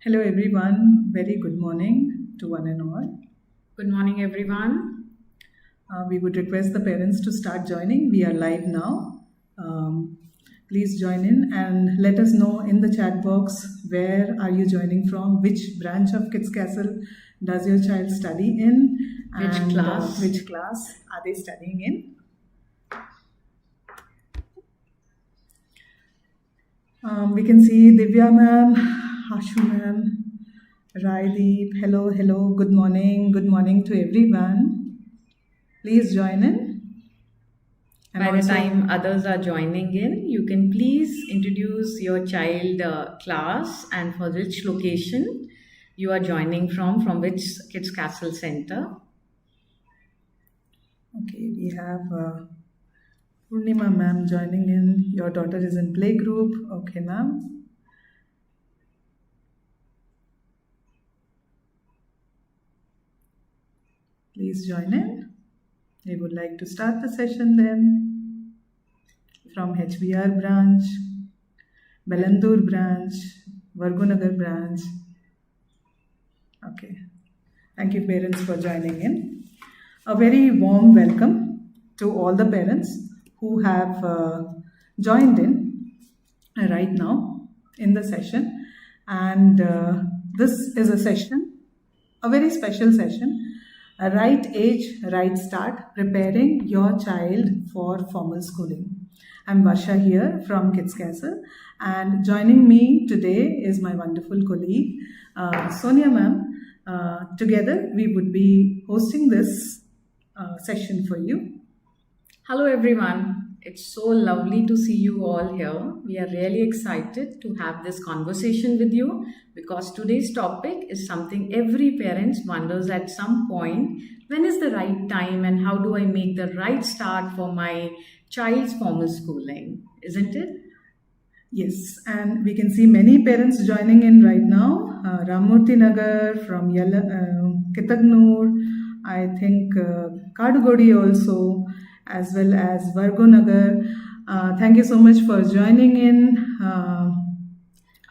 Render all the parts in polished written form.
Hello, everyone. Very good morning to one and all. Good morning, everyone. We would request the parents to start joining. We are live now. Um, Please join in and let us know in the chat box where are you joining from, which branch of Kids Castle does your child study in, Which and class? which class are they studying in. We can see Divya ma'am, Ashu ma'am, Raideep. Hello. Good morning. Good morning to everyone. Please join in. And By the also, time others are joining in, you can please introduce your child class and for which location you are joining from which Kids Castle Center. okay, we have Purnima ma'am joining in. Your daughter is in playgroup. Okay, ma'am. Please join in. We would like to start the session then from HBR branch, Belandur branch, Vargunagar branch. Okay. Thank you, parents, for joining in. A very warm welcome to all the parents who have joined in right now in the session. And this is a session, a very special session, a right age, right start, preparing your child for formal schooling. I'm Varsha here from Kids Castle, and joining me today is my wonderful colleague, Sonia ma'am. Together, we would be hosting this session for you. Hello, everyone. It's so lovely to see you all here. We are really excited to have this conversation with you because today's topic is something every parent wonders at some point. When is the right time and how do I make the right start for my child's formal schooling? Isn't it? Yes, and we can see many parents joining in right now. Ramurthy Nagar from Kitagnur, I think Kadugodi also, as well as Vargo Nagar. Thank you so much for joining in.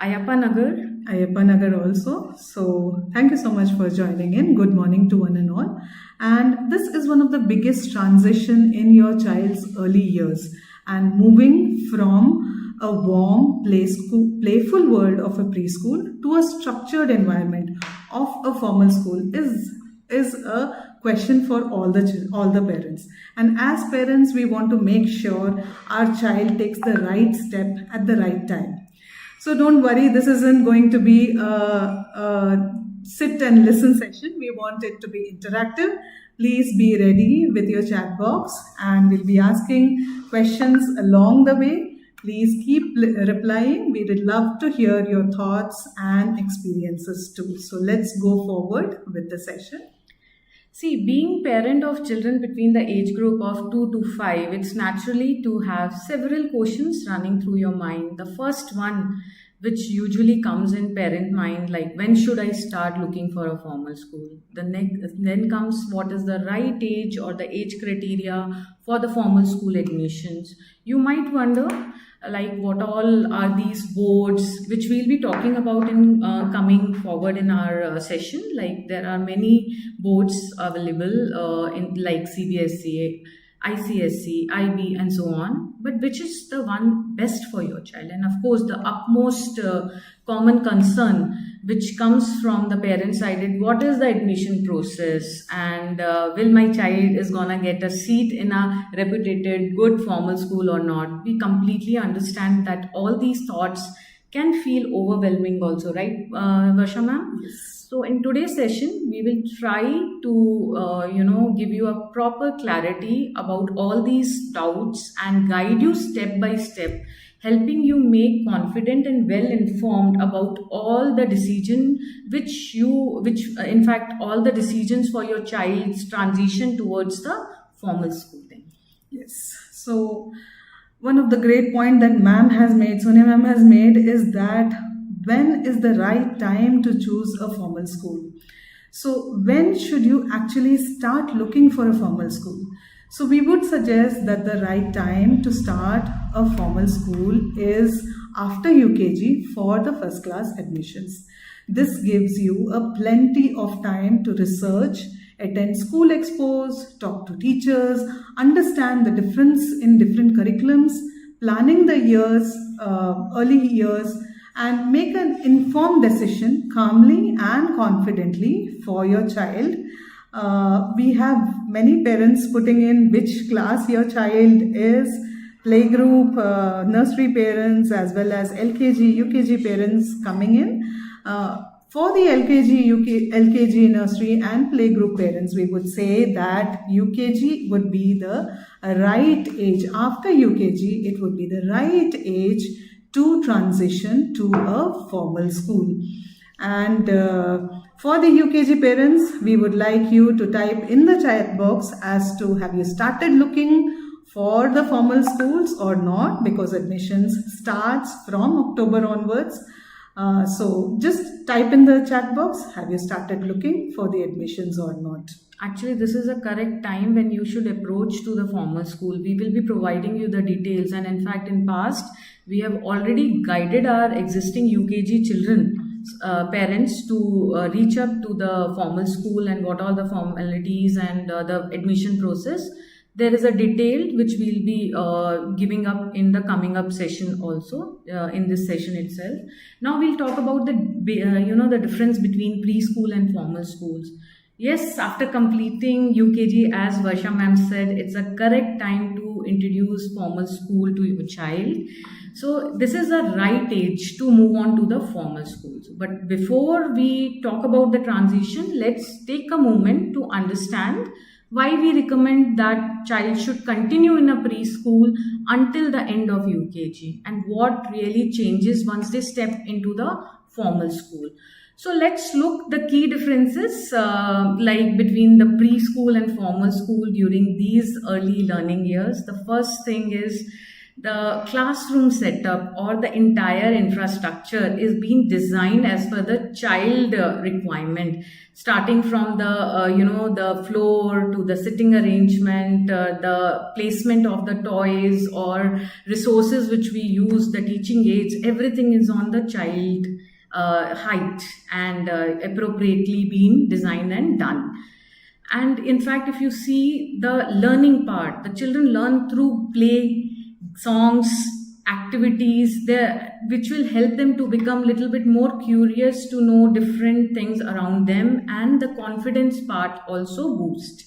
Ayappa Nagar. Ayappa Nagar also. So thank you so much for joining in. Good morning to one and all. And this is one of the biggest transition in your child's early years, and moving from a warm, playful world of a preschool to a structured environment of a formal school is a question for all the parents. And as parents, we want to make sure our child takes the right step at the right time. So don't worry, this isn't going to be a sit and listen session. We want it to be interactive. Please be ready with your chat box, and we'll be asking questions along the way. Please keep replying. We would love to hear your thoughts and experiences too. So let's go forward with the session. See, being parent of children between the age group of 2 to 5, it's naturally to have several questions running through your mind. The first one, which usually comes in parent mind, like when should I start looking for a formal school? Then comes what is the right age or the age criteria for the formal school admissions. You might wonder, like what all are these boards, which we'll be talking about in coming forward in our session. Like there are many boards available in like CBSE, ICSE, IB, and so on. But which is the one best for your child? And of course, the upmost common concern which comes from the parent side is what is the admission process, and will my child is gonna get a seat in a reputed good formal school or not. We completely understand that all these thoughts can feel overwhelming also, right, Varsha ma'am? Yes. So in today's session, we will try to, give you a proper clarity about all these doubts and guide you step by step, helping you make confident and well informed about all the decision in fact, all the decisions for your child's transition towards the formal schooling. Yes. So one of the great point that Sonia ma'am has made is that when is the right time to choose a formal school? So when should you actually start looking for a formal school? So we would suggest that the right time to start a formal school is after UKG for the first class admissions. This gives you a plenty of time to research, attend school expos, talk to teachers, understand the difference in different curriculums, planning the years, early years, and make an informed decision calmly and confidently for your child. We have many parents putting in which class your child is, playgroup, nursery parents, as well as LKG, UKG parents coming in. For the LKG, nursery and playgroup parents, we would say that UKG would be the right age. After UKG, it would be the right age to transition to a formal school. And for the UKG parents, we would like you to type in the chat box as to have you started looking for the formal schools or not, because admissions starts from October onwards. So just type in the chat box, have you started looking for the admissions or not? Actually, this is a correct time when you should approach to the formal school. We will be providing you the details, and in fact, in past, we have already guided our existing UKG children, parents to reach up to the formal school and what are the formalities and the admission process. There is a detailed which we'll be giving up in the coming up session also, in this session itself. Now we'll talk about the difference between preschool and formal schools. Yes, after completing UKG, as Varsha ma'am said, it's a correct time to introduce formal school to your child. So this is the right age to move on to the formal schools. But before we talk about the transition, let's take a moment to understand why we recommend that child should continue in a preschool until the end of UKG and what really changes once they step into the formal school. So let's look the key differences like between the preschool and formal school during these early learning years. The first thing is the classroom setup or the entire infrastructure is being designed as per the child requirement, starting from the floor to the sitting arrangement, the placement of the toys or resources which we use, the teaching aids, everything is on the child height and appropriately being designed and done. And in fact, if you see the learning part, the children learn through play, songs, activities there, which will help them to become a little bit more curious to know different things around them, and the confidence part also boosts.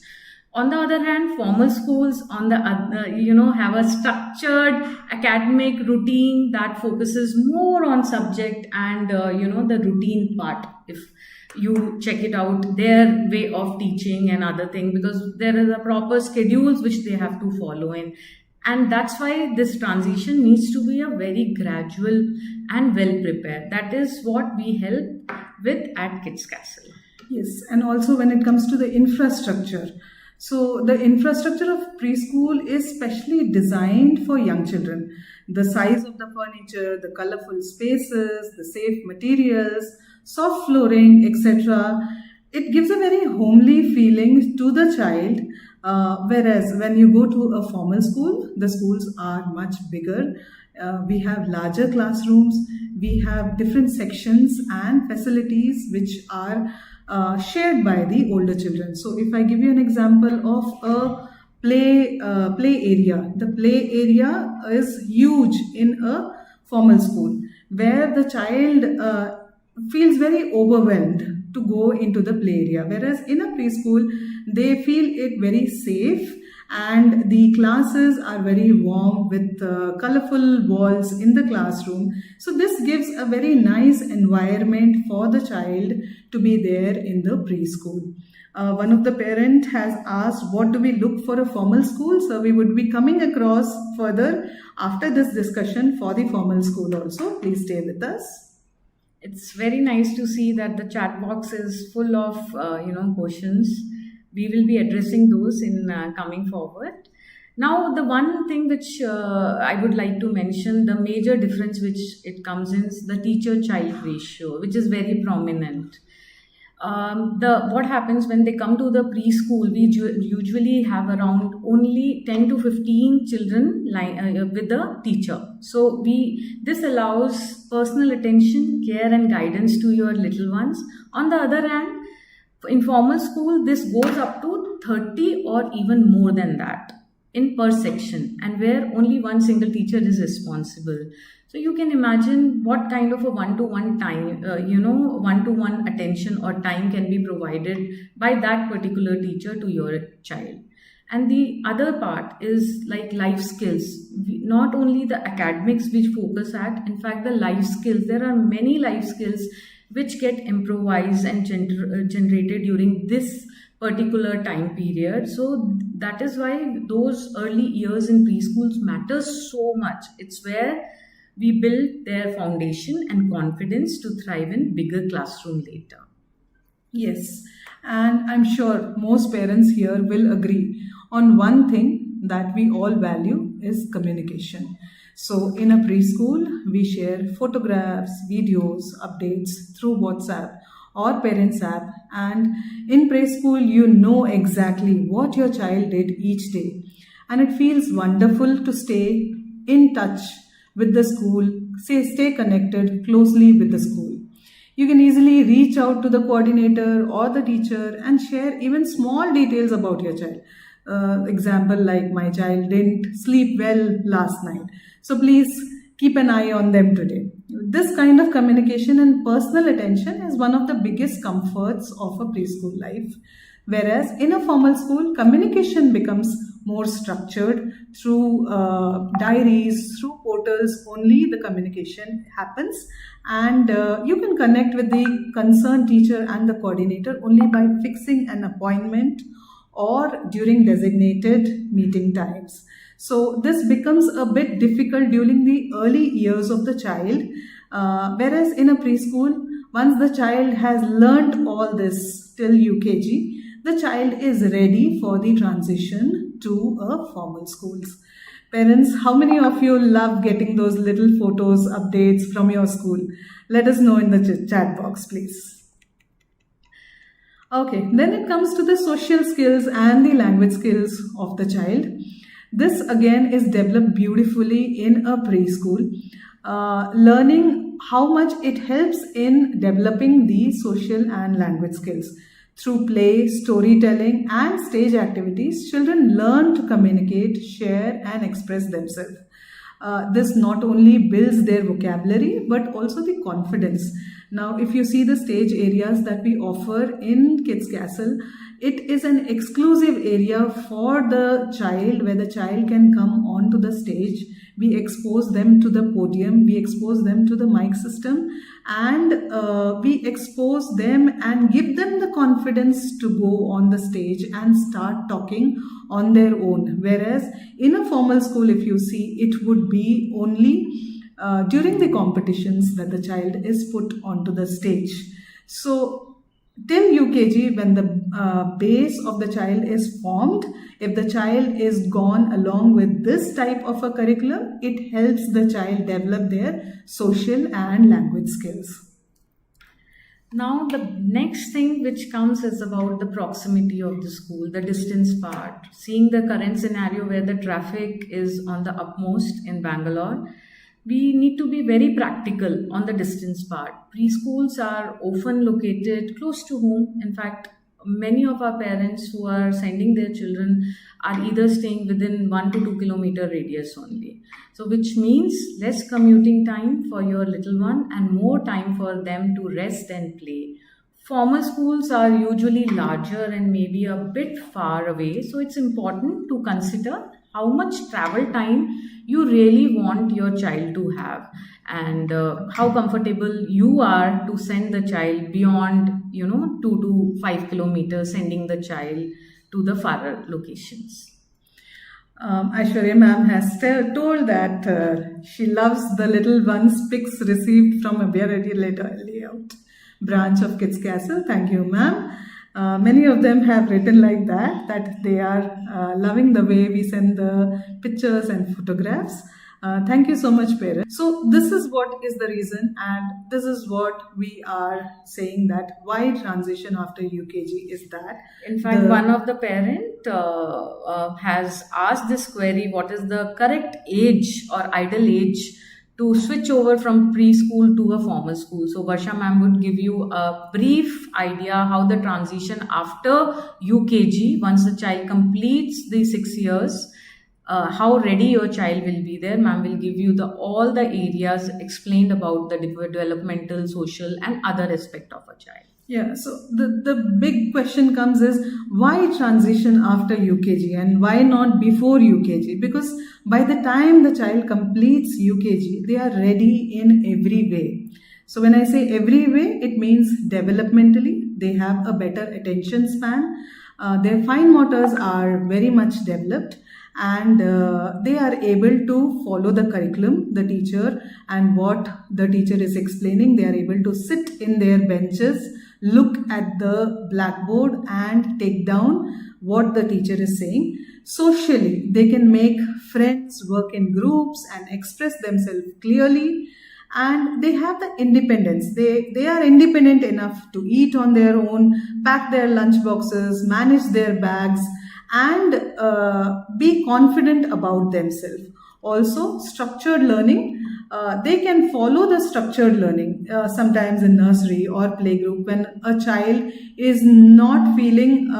On the other hand, formal schools on the have a structured academic routine that focuses more on subject and the routine part. If you check it out, their way of teaching and other thing, because there is a proper schedules which they have to follow in. And that's why this transition needs to be a very gradual and well prepared. That is what we help with at Kids Castle. Yes, and also when it comes to the infrastructure. So the infrastructure of preschool is specially designed for young children. The size of the furniture, the colorful spaces, the safe materials, soft flooring, etc. It gives a very homely feeling to the child. Whereas when you go to a formal school, the schools are much bigger. We have larger classrooms, we have different sections and facilities which are shared by the older children. So if I give you an example of a play area, the play area is huge in a formal school where the child feels very overwhelmed to go into the play area, whereas in a preschool they feel it very safe and the classes are very warm with colorful walls in the classroom. So this gives a very nice environment for the child to be there in the preschool. One of the parent has asked, what do we look for a formal school? So we would be coming across further after this discussion for the formal school also. Please stay with us. It's very nice to see that the chat box is full of questions. We will be addressing those in coming forward. Now, the one thing which I would like to mention, the major difference which it comes in is the teacher-child ratio, which is very prominent. The what happens when they come to the preschool, we usually have around only 10 to 15 children with the teacher. So this allows personal attention, care and guidance to your little ones. On the other hand, in formal school, this goes up to 30 or even more than that in per section, and where only one single teacher is responsible. So you can imagine what kind of a one-to-one time, one-to-one attention or time can be provided by that particular teacher to your child. And the other part is like life skills. Not only the academics which focus at, in fact, the life skills. There are many life skills which get improvised and generated during this particular time period. So that is why those early years in preschools matters so much. It's where we build their foundation and confidence to thrive in bigger classroom later. Yes, and I'm sure most parents here will agree on one thing that we all value is communication. So, in a preschool, we share photographs, videos, updates through WhatsApp or Parents app, and in preschool, you know exactly what your child did each day, and it feels wonderful to stay in touch with the school, stay connected closely with the school. You can easily reach out to the coordinator or the teacher and share even small details about your child. Example like, my child didn't sleep well last night, so please keep an eye on them today. This kind of communication and personal attention is one of the biggest comforts of a preschool life. Whereas in a formal school, communication becomes more structured through diaries, through portals. Only the communication happens, and you can connect with the concerned teacher and the coordinator only by fixing an appointment or during designated meeting times. So this becomes a bit difficult during the early years of the child, whereas in a preschool, once the child has learnt all this till UKG, the child is ready for the transition to a formal schools. Parents, how many of you love getting those little photos, updates from your school? Let us know in the chat box, please. Okay, then it comes to the social skills and the language skills of the child. This again is developed beautifully in a preschool. Learning how much it helps in developing the social and language skills. Through play, storytelling and stage activities, children learn to communicate, share and express themselves. This not only builds their vocabulary but also the confidence. Now, if you see the stage areas that we offer in Kids Castle, it is an exclusive area for the child where the child can come onto the stage. We expose them to the podium, we expose them to the mic system, and we expose them and give them the confidence to go on the stage and start talking on their own. Whereas in a formal school, if you see, it would be only during the competitions that the child is put onto the stage. So till UKG, when the base of the child is formed, if the child is gone along with this type of a curriculum, it helps the child develop their social and language skills. Now, the next thing which comes is about the proximity of the school, the distance part. Seeing the current scenario where the traffic is on the upmost in Bangalore, we need to be very practical on the distance part. Preschools are often located close to home. In fact, many of our parents who are sending their children are either staying within 1 to 2 kilometer radius only. So which means less commuting time for your little one and more time for them to rest and play. Formal schools are usually larger and maybe a bit far away. So it's important to consider how much travel time you really want your child to have, and how comfortable you are to send the child beyond 2 to 5 kilometers, sending the child to the farther locations. Aishwarya ma'am has told that she loves the little one's pics received from a Reality Layout branch of Kids Castle. Thank you, ma'am. Many of them have written like that they are loving the way we send the pictures and photographs. Thank you so much, parents. So, this is what is the reason, and this is what we are saying that why transition after UKG is that In fact, the one of the parent has asked this query: what is the correct age or ideal age to switch over from preschool to a formal school? So Varsha ma'am would give you a brief idea how the transition after UKG, once the child completes the 6 years, how ready your child will be there. Ma'am will give you the all the areas explained about the developmental, social, and other aspect of a child. Yeah, so the big question comes is why transition after UKG and why not before UKG? Because by the time the child completes UKG, they are ready in every way. So when I say every way, it means developmentally, they have a better attention span, their fine motors are very much developed, and they are able to follow the curriculum, the teacher, and what the teacher is explaining. They are able to sit in their benches, look at the blackboard, and take down what the teacher is saying. Socially, they can make friends, work in groups, and express themselves clearly. And they have the independence. They are independent enough to eat on their own, pack their lunch boxes, manage their bags, and be confident about themselves. Also, structured learning, they can follow the structured learning sometimes in nursery or playgroup when a child is not feeling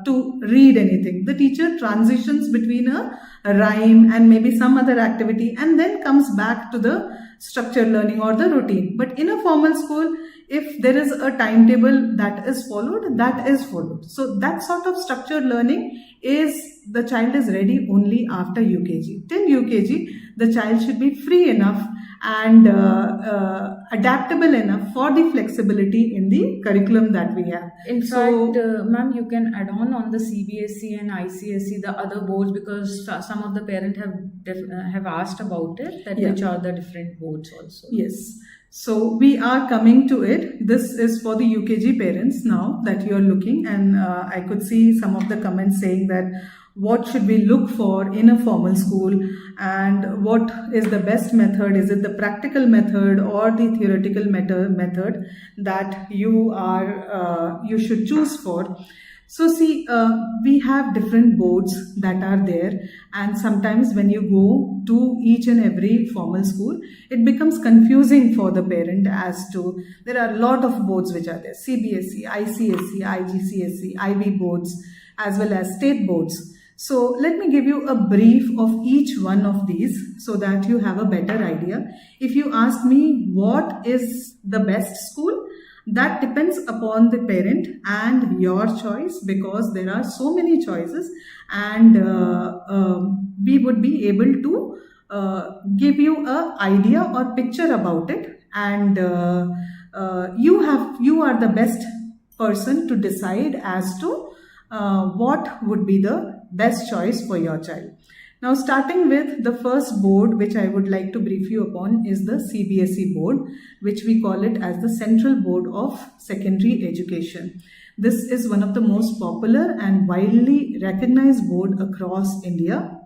to read anything. The teacher transitions between a rhyme and maybe some other activity and then comes back to the structured learning or the routine. But in a formal school, if there is a timetable that is followed, that is followed. So that sort of structured learning is the child is ready only after UKG. Till UKG, the child should be free enough and adaptable enough for the flexibility in the curriculum that we have. In So fact, ma'am, you can add on the CBSE and ICSE, the other boards, because some of the parents have asked about it, that Yeah. which are the different boards also. yes. So we are coming to it. This is for the UKG parents now that you are looking, and I could see some of the comments saying that what should we look for in a formal school and what is the best method? Is it the practical method or the theoretical method that you should choose for? So see, we have different boards that are there, and sometimes when you go to each and every formal school, it becomes confusing for the parent as to there are a lot of boards which are there: CBSE, ICSE, IGCSE, IB boards, as well as state boards. So let me give you a brief of each one of these so that you have a better idea. If you ask me what is the best school, that depends upon the parent and your choice, because there are so many choices, and we would be able to give you a idea or picture about it, and you are the best person to decide as to what would be the best choice for your child. Now, starting with the first board, which I would like to brief you upon, is the CBSE board, which we call it as the Central Board of Secondary Education. This is one of the most popular and widely recognized board across India.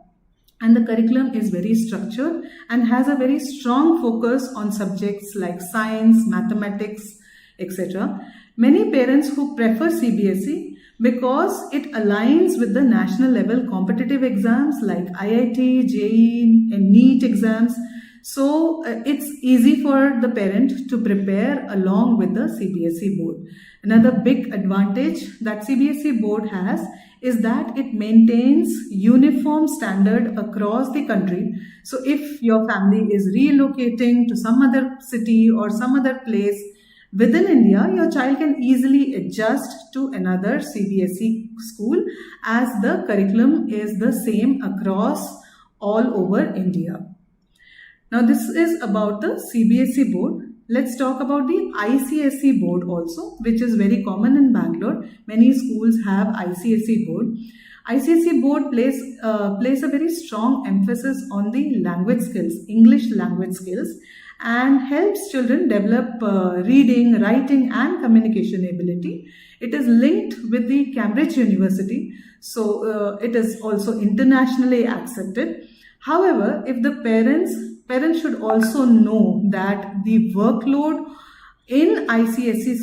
And the curriculum is very structured and has a very strong focus on subjects like science, mathematics, etc. Many parents who prefer CBSE because it aligns with the national level competitive exams like IIT, JEE, and NEET exams. So it's easy for the parent to prepare along with the CBSE board. Another big advantage that CBSE board has is that it maintains uniform standard across the country. So if your family is relocating to some other city or some other place within India, your child can easily adjust to another CBSE school as the curriculum is the same across all over India. Now, this is about the CBSE board. Let's talk about the ICSE board also, which is very common in Bangalore. Many schools have ICSE board. ICSE board places a very strong emphasis on the language skills, English language skills, and helps children develop reading, writing, and communication ability. It is linked with the Cambridge University, so it is also internationally accepted. However, if the parents should also know that the workload in ICSE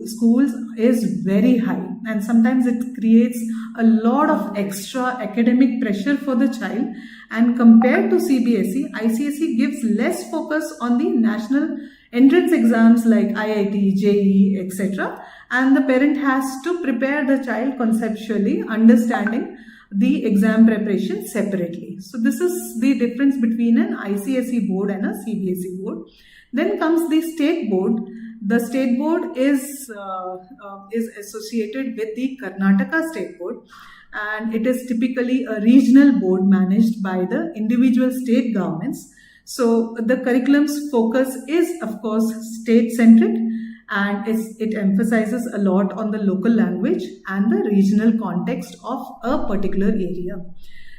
schools is very high, and sometimes it creates a lot of extra academic pressure for the child. And compared to CBSE, ICSE gives less focus on the national entrance exams like IIT, JEE, etc. And the parent has to prepare the child conceptually, understanding the exam preparation separately. So this is the difference between an ICSE board and a CBSE board. Then comes the state board. The state board is associated with the Karnataka state board, and it is typically a regional board managed by the individual state governments. So the curriculum's focus is, of course, state centric, and it emphasizes a lot on the local language and the regional context of a particular area.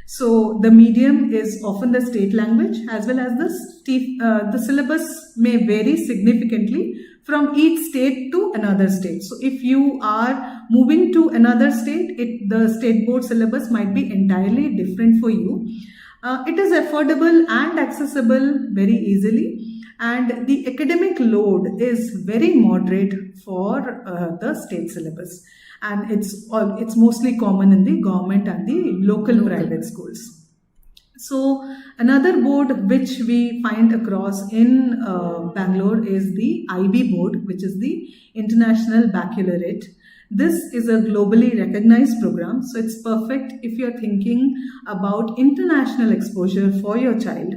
So the medium is often the state language, as well as the syllabus may vary significantly from each state to another state. So if you are moving to another state, the state board syllabus might be entirely different for you. It is affordable and accessible very easily, and the academic load is very moderate for the state syllabus, and it's mostly common in the government and the local private schools. So another board which we find across in Bangalore is the IB board, which is the International Baccalaureate. This is a globally recognized program, so it's perfect if you're thinking about international exposure for your child.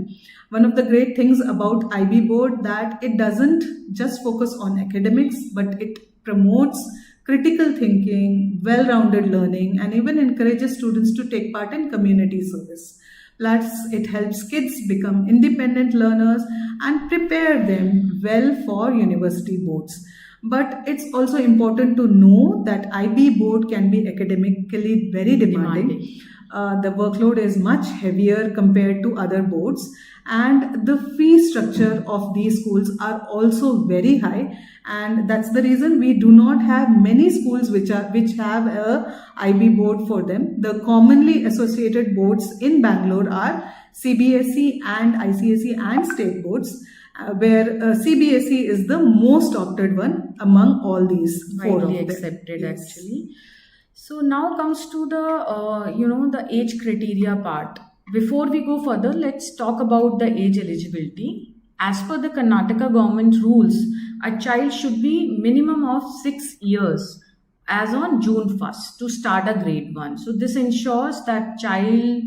One of the great things about IB board that it doesn't just focus on academics, but it promotes critical thinking, well-rounded learning, and even encourages students to take part in community service. Plus, it helps kids become independent learners and prepare them well for university boards. But it's also important to know that IB board can be academically very demanding. The workload is much heavier compared to other boards, and the fee structure of these schools are also very high, and that's the reason we do not have many schools which have a IB board for them. The commonly associated boards in Bangalore are CBSE and ICSE and state boards, where CBSE is the most opted one among all these four Widely of them. accepted, Yes. actually. So now comes to the the age criteria part. Before we go further, let's talk about the age eligibility. As per the Karnataka government rules, a child should be minimum of 6 years as on June 1st to start a grade 1. So this ensures that child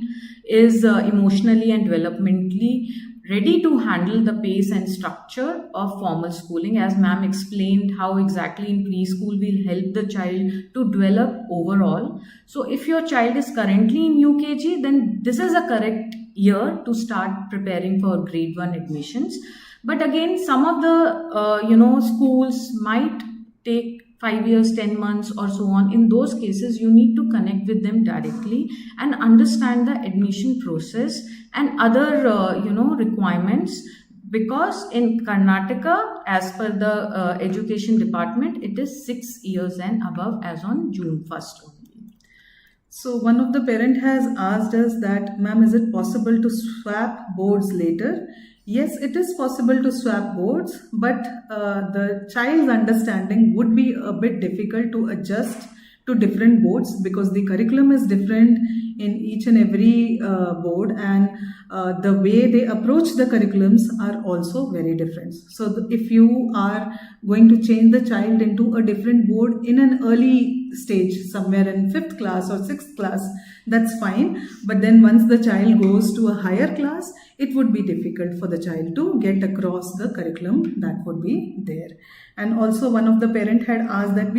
is emotionally and developmentally ready to handle the pace and structure of formal schooling, as ma'am explained how exactly in preschool will help the child to develop overall. So if your child is currently in UKG, then this is a correct year to start preparing for grade 1 admissions. But again, some of the schools might take 5 years, 10 months or so on. In those cases, you need to connect with them directly and understand the admission process and other requirements, because in Karnataka, as per the education department, it is 6 years and above as on June 1st only. So one of the parent has asked us that, ma'am, is it possible to swap boards later? Yes, it is possible to swap boards, but the child's understanding would be a bit difficult to adjust to different boards, because the curriculum is different in each and every board, and the way they approach the curriculums are also very different. So if you are going to change the child into a different board in an early stage, somewhere in 5th class or 6th class, that's fine. But then once the child goes to a higher class, it would be difficult for the child to get across the curriculum that would be there. And also one of the parent had asked that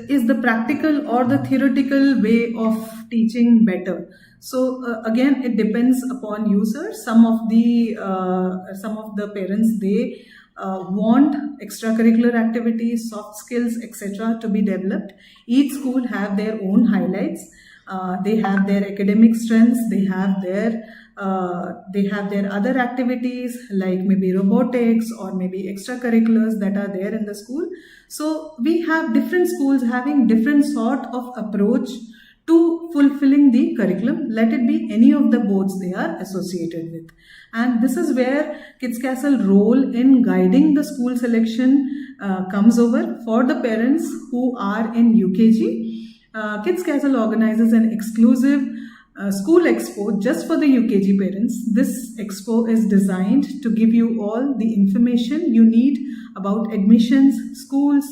is the practical or the theoretical way of teaching better? So again, it depends upon users. Some of the parents, they want extracurricular activities, soft skills, etc. to be developed. Each school have their own highlights. They have their academic strengths. They have their other activities like maybe robotics or maybe extracurriculars that are there in the school. So we have different schools having different sort of approach to fulfilling the curriculum, let it be any of the boards they are associated with. And this is where Kids Castle role in guiding the school selection comes over for the parents who are in UKG. Kids Castle organizes an exclusive school expo just for the UKG parents. This expo is designed to give you all the information you need about admissions, schools,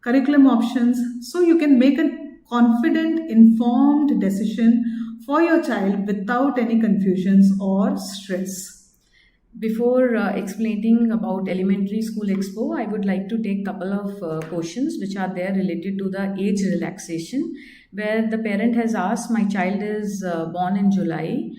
curriculum options, so you can make a confident, informed decision for your child without any confusions or stress. Before explaining about elementary school expo, I would like to take couple of questions which are there related to the age relaxation, where the parent has asked, my child is born in July,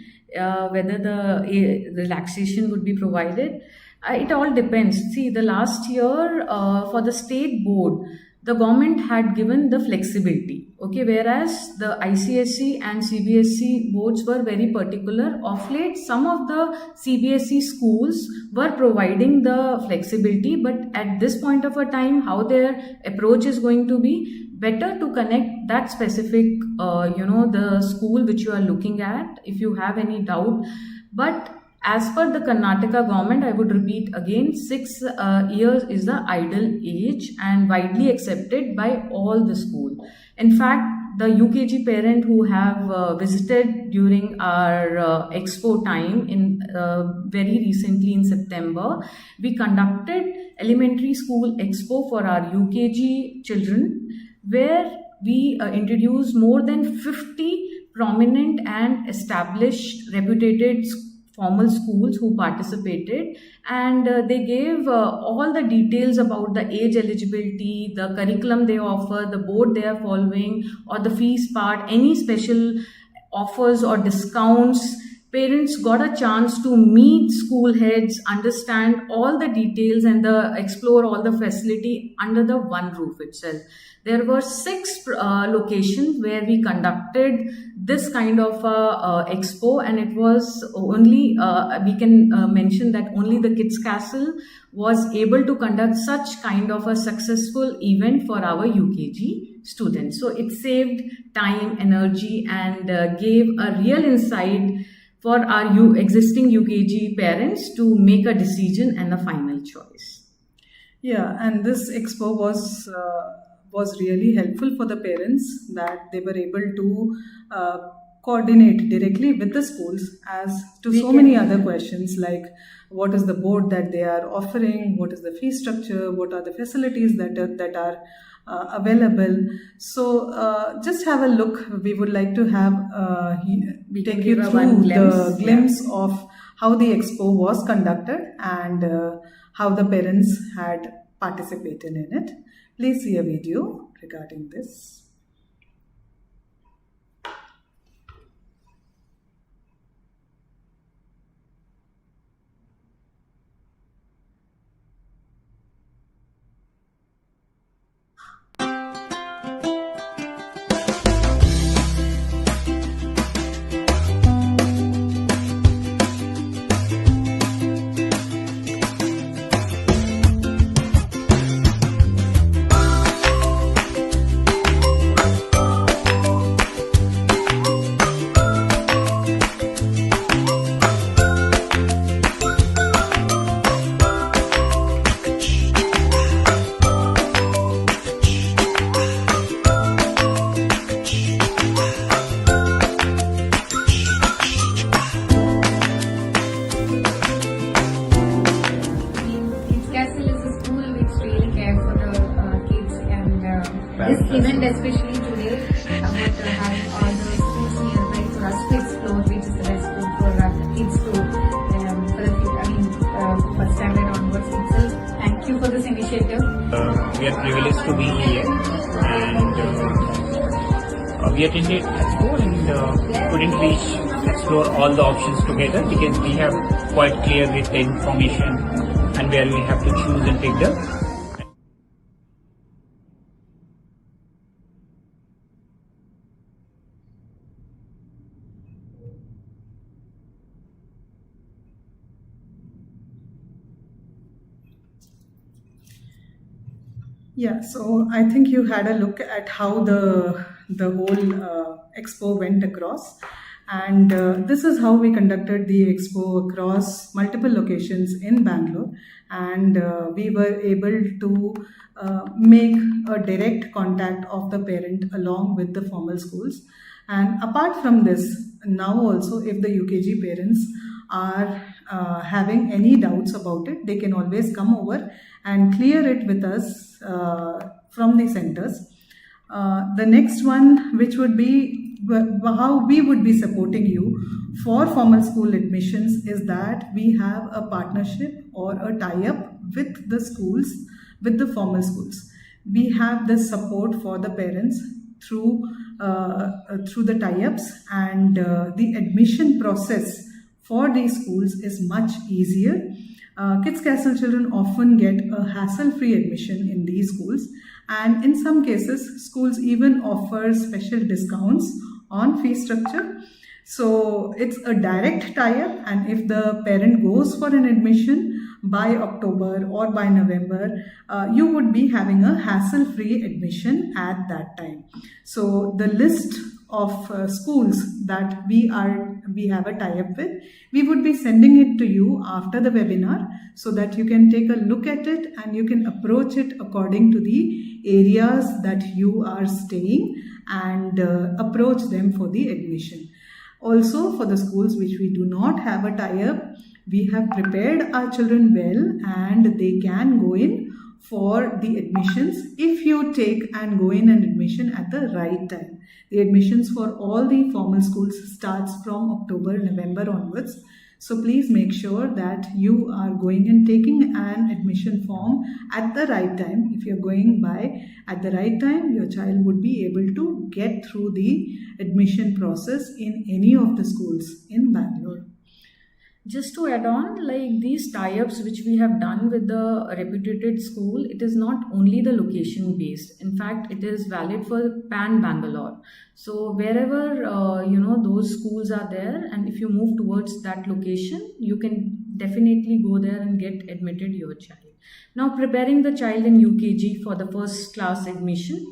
whether the relaxation would be provided. It all depends. See, the last year for the state board, the government had given the flexibility, okay, whereas the ICSE and CBSE boards were very particular. Of late, some of the CBSE schools were providing the flexibility, but at this point of a time, how their approach is going to be, better to connect that specific, the school which you are looking at, if you have any doubt. But as per the Karnataka government, I would repeat again, 6 years is the ideal age and widely accepted by all the school. In fact, the UKG parent who have visited during our expo time in very recently in September, we conducted elementary school expo for our UKG children, where we introduced more than 50 prominent and established reputed formal schools who participated, and they gave all the details about the age eligibility, the curriculum they offer, the board they are following, or the fees part, any special offers or discounts. Parents got a chance to meet school heads, understand all the details, and explore all the facility under the one roof itself. There were 6 locations where we conducted this kind of expo, and it was only, we can mention that only the Kids Castle was able to conduct such kind of a successful event for our UKG students. So it saved time, energy, and gave a real insight for our existing UKG parents to make a decision and a final choice. Yeah, and this expo was really helpful for the parents, that they were able to coordinate directly with the schools as to so many other questions, like what is the board that they are offering, what is the fee structure, what are the facilities that are available. So just have a look. We would like to have take you through the glimpse of how the expo was conducted and how the parents had participated in it. Please see a video regarding this. This event, especially today, about having all the schools nearby for us to explore, which is the best school for our kids to, for the future, for standard onwards itself. Thank you for this initiative. We are privileged to be here, and we attended expo and couldn't reach explore all the options together because we have quite clear with the information and where we have to choose and pick the. Yeah, so I think you had a look at how the whole expo went across. And this is how we conducted the expo across multiple locations in Bangalore. And we were able to make a direct contact of the parent along with the formal schools. And apart from this, now also if the UKG parents are having any doubts about it, they can always come over and clear it with us from the centers. The next one, which would be how we would be supporting you for formal school admissions, is that we have a partnership or a tie-up with the schools, with the formal schools. We have this support for the parents through the tie-ups, and the admission process for these schools is much easier. Kids Castle children often get a hassle-free admission in these schools, and in some cases schools even offer special discounts on fee structure. So it's a direct tie-up, and if the parent goes for an admission by October or by November, you would be having a hassle-free admission at that time. So the list of schools that we have a tie-up with, we would be sending it to you after the webinar so that you can take a look at it and you can approach it according to the areas that you are staying and approach them for the admission. Also, for the schools which we do not have a tie-up, we have prepared our children well and they can go in for the admissions if you take and go in an admission at the right time. The admissions for all the formal schools starts from October, November onwards. So please make sure that you are going and taking an admission form at the right time. If you're going by at the right time, your child would be able to get through the admission process in any of the schools in Bangalore. Just to add on, like these tie-ups which we have done with the reputed school, it is not only the location based. In fact, it is valid for pan Bangalore. So wherever those schools are there, and if you move towards that location, you can definitely go there and get admitted your child. Now, preparing the child in UKG for the first class admission.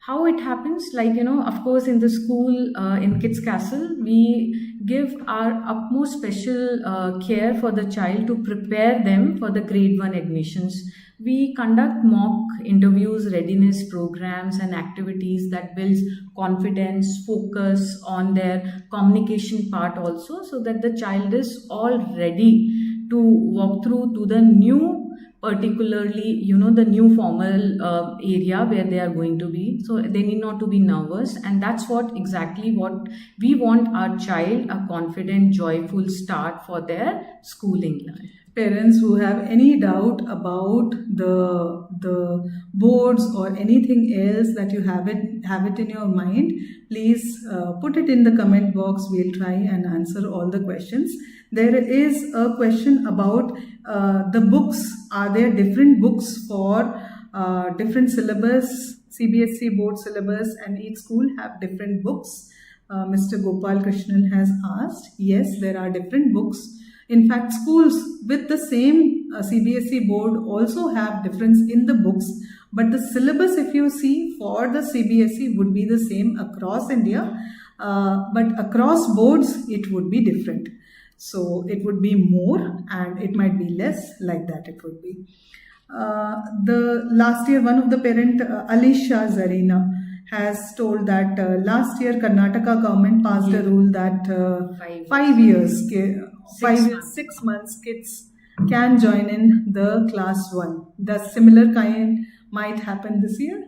How it happens, of course, in the school in Kids Castle, we give our utmost special care for the child to prepare them for the grade 1 admissions. We conduct mock interviews, readiness programs and activities that builds confidence, focus on their communication part also, so that the child is all ready to walk through to the new, particularly the new formal area where they are going to be. So they need not to be nervous, and that's exactly what we want our child, a confident, joyful start for their schooling life. Parents who have any doubt about the boards or anything else that you have it in your mind, please put it in the comment box. We'll try and answer all the questions. There is a question about the books. Are there different books for different syllabus, CBSE board syllabus, and each school have different books? Mr. Gopal Krishnan has asked. Yes, there are different books. In fact, schools with the same CBSE board also have difference in the books, but the syllabus, if you see, for the CBSE would be the same across India, but across boards it would be different. So it would be more and it might be less, like that it would be. The last year, one of the parent, Alisha Zarina, has told that last year Karnataka government passed a rule that 5 years, 6 months kids can join in the class 1. The similar kind might happen this year?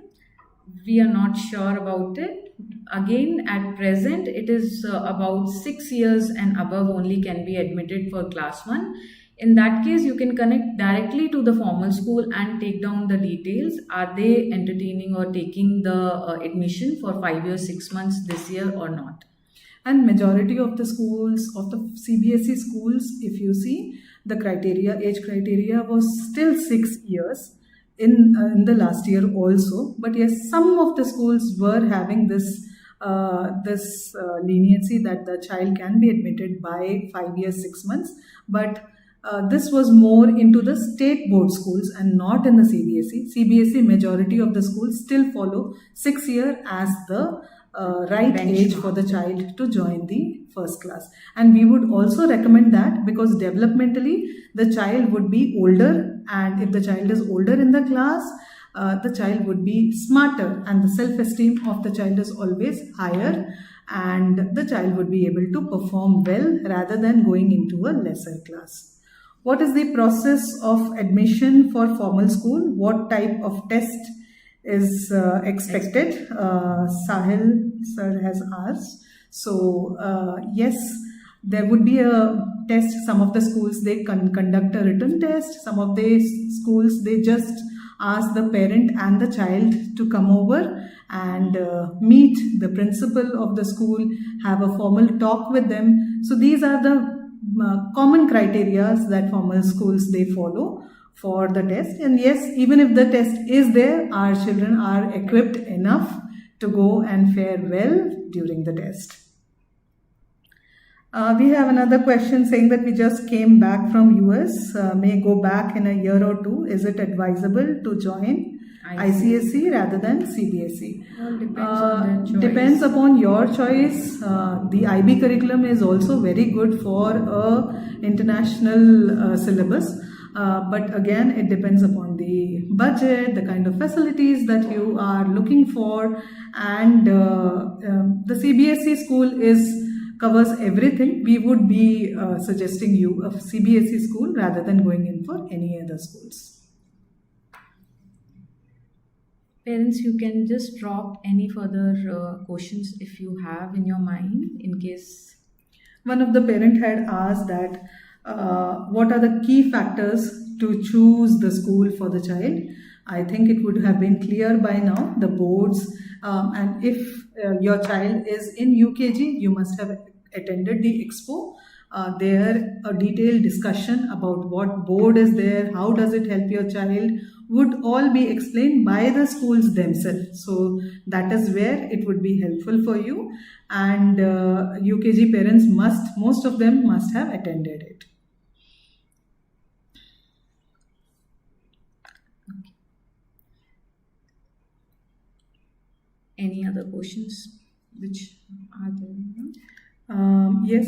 We are not sure about it. Again, at present, it is about 6 years and above only can be admitted for class 1. In that case, you can connect directly to the formal school and take down the details. Are they entertaining or taking the admission for 5 years, 6 months this year or not? And majority of the schools, of the CBSE schools, if you see, the age criteria was still 6 years in the last year also. But yes, some of the schools were having this leniency that the child can be admitted by 5 years, 6 months. But this was more into the state board schools and not in the CBSE. CBSE majority of the schools still follow 6 years as the right age for the child to join the first class. And we would also recommend that because developmentally the child would be older, and if the child is older in the class, the child would be smarter, and the self-esteem of the child is always higher, and the child would be able to perform well rather than going into a lesser class. What is the process of admission for formal school? What type of test is expected? Sahil sir has asked. So yes, there would be a test. Some of the schools, they conduct a written test. Some of the schools, they just ask the parent and the child to come over and meet the principal of the school, have a formal talk with them. So these are the common criteria that formal schools, they follow for the test. And yes, even if the test is there, our children are equipped enough to go and fare well during the test. We have another question saying that we just came back from US, may go back in a year or two. Is it advisable to join ICSE rather than CBSE? Well, depends on their choice. Depends upon your choice. The IB curriculum is also very good for a international syllabus. But again, it depends upon the budget, the kind of facilities that you are looking for, and the CBSE school covers everything. We would be suggesting you a CBSE school rather than going in for any other schools. Parents, you can just drop any further questions if you have in your mind in case. One of the parent had asked that what are the key factors to choose the school for the child? I think it would have been clear by now, the boards, and if your child is in UKG, you must have attended the expo. There a detailed discussion about what board is there, how does it help your child, would all be explained by the schools themselves. So that is where it would be helpful for you, and UKG parents most of them must have attended it. Any other questions which are there? Yes,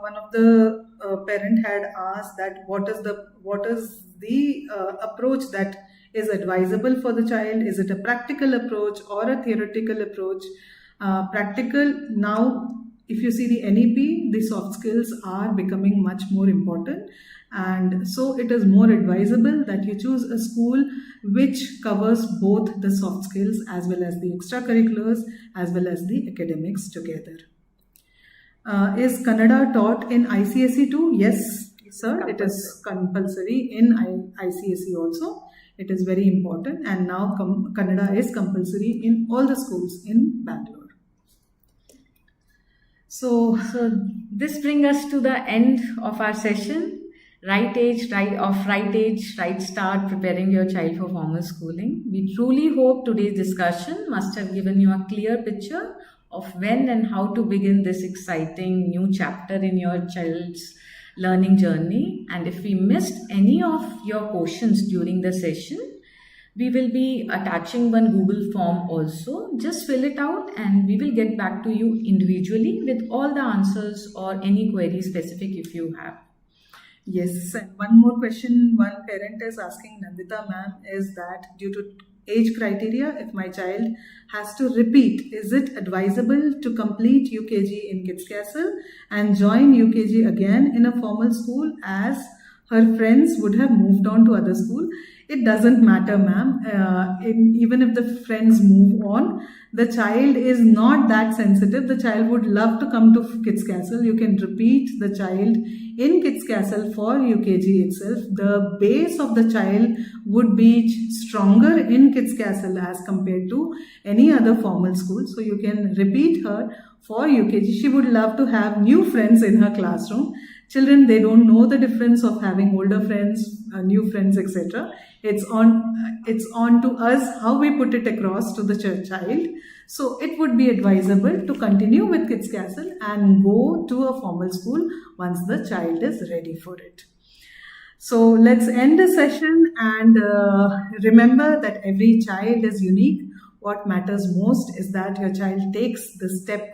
one of the parent had asked that what is the approach that is advisable for the child? Is it a practical approach or a theoretical approach? Practical, now if you see the NEP, the soft skills are becoming much more important, and so it is more advisable that you choose a school which covers both the soft skills as well as the extracurriculars as well as the academics together. Is Kannada taught in ICSE too? Yes, sir, it is compulsory in ICSE also. It is very important, and now Kannada is compulsory in all the schools in Bangalore. So this brings us to the end of our session. Right age, right start, preparing your child for formal schooling. We truly hope today's discussion must have given you a clear picture of when and how to begin this exciting new chapter in your child's learning journey. And if we missed any of your questions during the session, we will be attaching one Google form also. Just fill it out and we will get back to you individually with all the answers or any query specific if you have. Yes, and one more question one parent is asking Nandita ma'am is that due to age criteria, if my child has to repeat, is it advisable to complete UKG in Kids Castle and join UKG again in a formal school as her friends would have moved on to other school? It doesn't matter, ma'am. Even if the friends move on, the child is not that sensitive. The child would love to come to Kids Castle. You can repeat the child in Kids Castle for UKG itself. The base of the child would be stronger in Kids Castle as compared to any other formal school. So you can repeat her for UKG. She would love to have new friends in her classroom. Children, they don't know the difference of having older friends, new friends, etc. It's on to us how we put it across to the child. So it would be advisable to continue with Kids Castle and go to a formal school once the child is ready for it. So let's end the session and remember that every child is unique. what matters most is that your child takes the step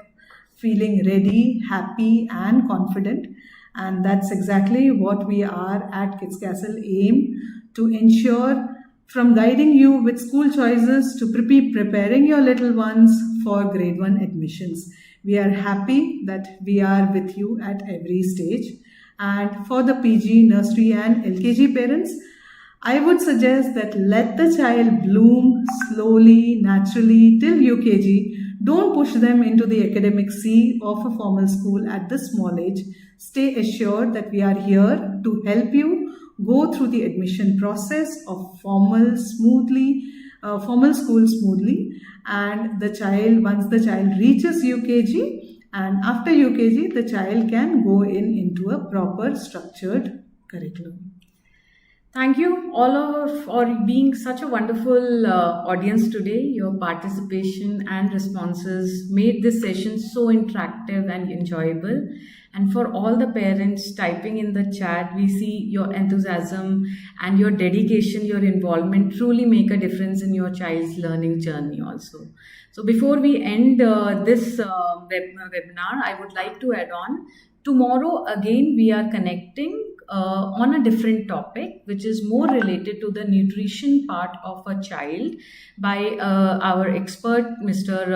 feeling ready, happy, and confident. And that's exactly what we are at Kids Castle aim to ensure, from guiding you with school choices to preparing your little ones for grade 1 admissions. We are happy that we are with you at every stage. And for the PG, nursery, and LKG parents, I would suggest that let the child bloom slowly, naturally till UKG. Don't push them into the academic sea of a formal school at this small age. Stay assured that we are here to help you go through the admission process of formal school smoothly. And once the child reaches UKG, and after UKG, the child can go into a proper structured curriculum. Thank you all for being such a wonderful audience today. Your participation and responses made this session so interactive and enjoyable. And for all the parents typing in the chat, we see your enthusiasm and your dedication, your involvement truly make a difference in your child's learning journey also. So before we end this webinar, I would like to add on, tomorrow again we are connecting on a different topic, which is more related to the nutrition part of a child by our expert, Mr.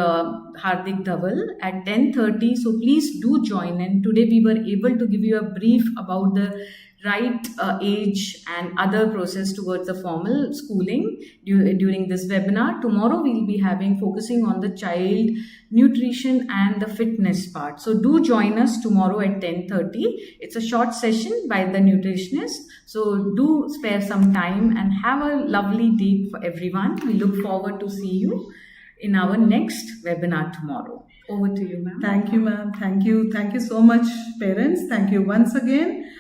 Hardik Dhaval at 10:30. So please do join in. Today we were able to give you a brief about the right age and other process towards the formal schooling during this webinar. Tomorrow we'll be focusing on the child nutrition and the fitness part. So do join us tomorrow at 10:30. It's a short session by the nutritionist. So do spare some time and have a lovely day for everyone. We look forward to see you in our next webinar tomorrow. Over to you, ma'am. Thank you, ma'am. Thank you. Thank you so much, parents. Thank you once again.